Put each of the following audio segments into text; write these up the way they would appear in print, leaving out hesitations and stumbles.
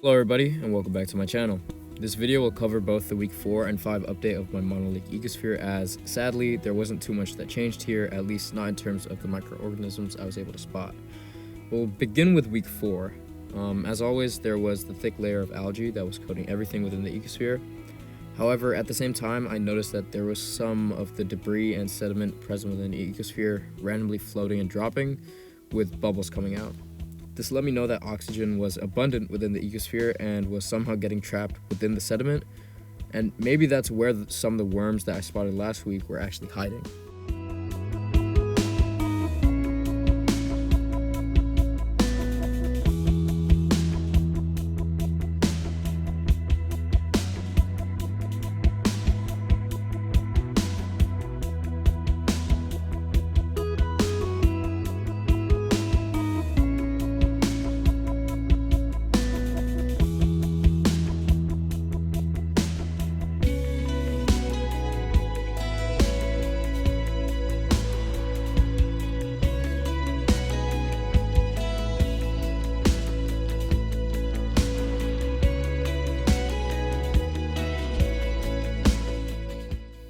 Hello everybody and welcome back to my channel. This video will cover both the week 4 and 5 update of my monolake ecosphere, as sadly there wasn't too much that changed here, at least not in terms of the microorganisms I was able to spot. We'll begin with week 4. As always, there was the thick layer of algae that was coating everything within the ecosphere. However, at the same time, I noticed that there was some of the debris and sediment present within the ecosphere randomly floating and dropping, with bubbles coming out. This let me know that oxygen was abundant within the ecosphere and was somehow getting trapped within the sediment, and maybe that's where some of the worms that I spotted last week were actually hiding.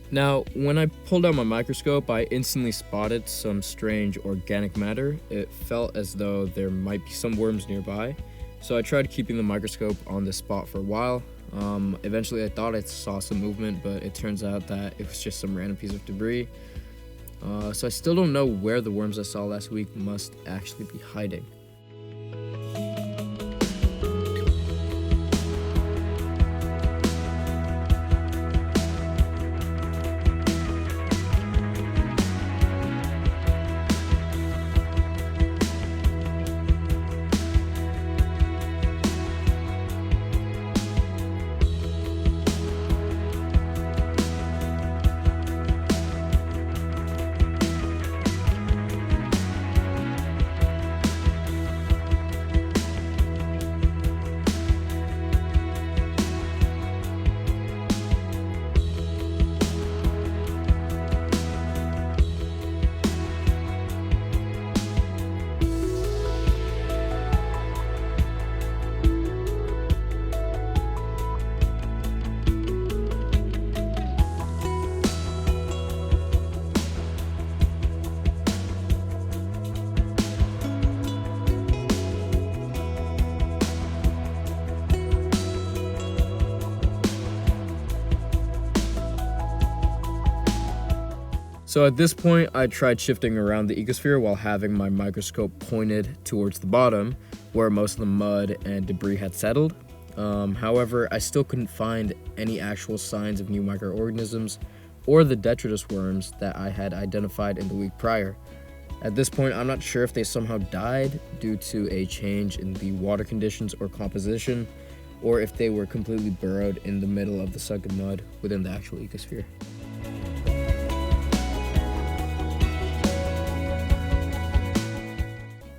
Now, when I pulled out my microscope, I instantly spotted some strange organic matter. It felt as though there might be some worms nearby, so I tried keeping the microscope on this spot for a while. Eventually I thought I saw some movement, but it turns out that it was just some random piece of debris. So I still don't know where the worms I saw last week must actually be hiding. So at this point, I tried shifting around the ecosphere while having my microscope pointed towards the bottom, where most of the mud and debris had settled. However, I still couldn't find any actual signs of new microorganisms or the detritus worms that I had identified in the week prior. At this point, I'm not sure if they somehow died due to a change in the water conditions or composition, or if they were completely burrowed in the middle of the sunken mud within the actual ecosphere.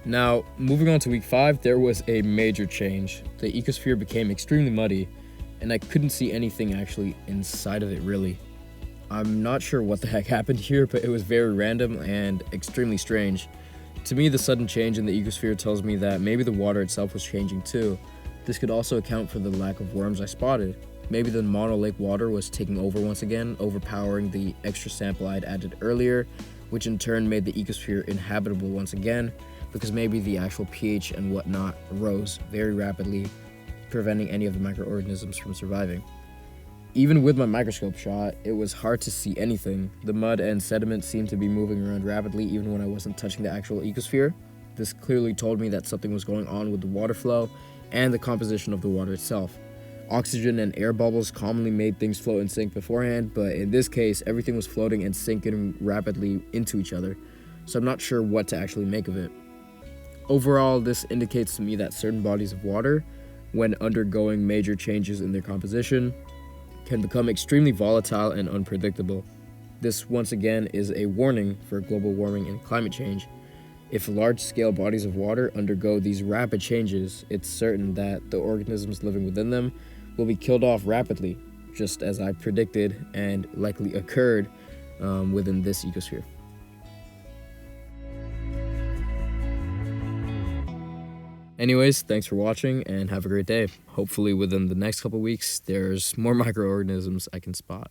Now, moving on to week 5, there was a major change. The ecosphere became extremely muddy, and I couldn't see anything actually inside of it really. I'm not sure what the heck happened here, but it was very random and extremely strange. To me, the sudden change in the ecosphere tells me that maybe the water itself was changing too. This could also account for the lack of worms I spotted. Maybe the monolake water was taking over once again, overpowering the extra sample I had added earlier, which in turn made the ecosphere inhabitable once again, because maybe the actual pH and whatnot rose very rapidly, preventing any of the microorganisms from surviving. Even with my microscope shot, it was hard to see anything. The mud and sediment seemed to be moving around rapidly even when I wasn't touching the actual ecosphere. This clearly told me that something was going on with the water flow and the composition of the water itself. Oxygen and air bubbles commonly made things float and sink beforehand, but in this case, everything was floating and sinking rapidly into each other, so I'm not sure what to actually make of it. Overall, this indicates to me that certain bodies of water, when undergoing major changes in their composition, can become extremely volatile and unpredictable. This, once again, is a warning for global warming and climate change. If large-scale bodies of water undergo these rapid changes, it's certain that the organisms living within them will be killed off rapidly, just as I predicted and likely occurred within this ecosphere. Anyways, thanks for watching and have a great day. Hopefully within the next couple weeks, there's more microorganisms I can spot.